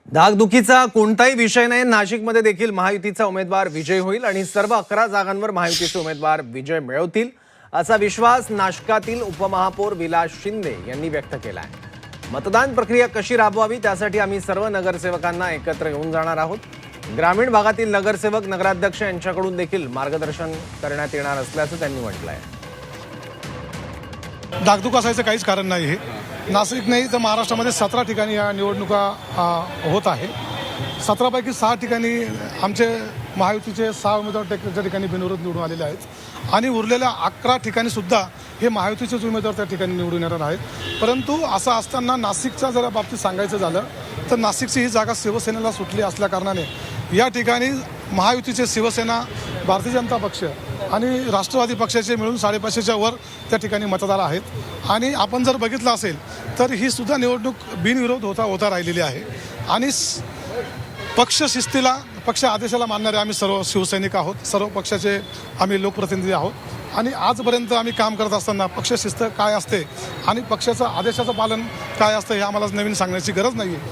धाकधुकीचा कोणताही विषय नाही, नाशिकमध्ये देखील महायुतीचा उमेदवार विजयी होईल आणि सर्व 11 जागांवर महायुतीचे उमेदवार विजय मिळवतील असा विश्वास नाशकातील उपमहापौर विलास शिंदे यांनी व्यक्त केला आहे। मतदान प्रक्रिया कशी राबवावी त्यासाठी आम्ही सर्व नगरसेवकांना एकत्र घेऊन जाणार आहोत। ग्रामीण भागातील नगरसेवक नगराध्यक्ष यांच्याकडून देखील मार्गदर्शन करण्यात येणार असल्याचं त्यांनी म्हटलं आहे। धाकधूक असायचं काहीच कारण नाही आहे। नाशिक नाही तर महाराष्ट्रामध्ये 17 ठिकाणी या निवडणुका होत आहे। 17 पैकी 6 ठिकाणी आमचे महायुतीचे 6 उमेदवार त्या ठिकाणी बिनविरोध निवडून आलेले आहेत आणि उरलेल्या 11 ठिकाणी सुद्धा हे महायुतीचेच उमेदवार त्या ठिकाणी निवडून येणार आहेत। परंतु असं असताना नाशिकच्या जर बाबतीत सांगायचं झालं तर नाशिकची ही जागा शिवसेनेला सुटली असल्या कारणाने या ठिकाणी महायुतीचे शिवसेना, भारतीय जनता पक्ष आणि राष्ट्रवादी पक्षाचे मिळून 550च्या वर त्या ठिकाणी मतदार आहेत। आणि आपण जर बघितलं असेल तर ही सुद्धा निवडणूक बिनविरोध होता राहिलेली आहे आणि पक्ष शिस्तीला, पक्ष आदेशाला मानणारे आम्ही सर्व शिवसैनिक आहोत, सर्व पक्षाचे आम्ही लोकप्रतिनिधी आहोत आणि आजपर्यंत आम्ही काम करत असताना पक्ष शिस्त काय असते आणि पक्षाचं आदेशाचं पालन काय असतं हे आम्हाला नवीन सांगण्याची गरज नाही आहे।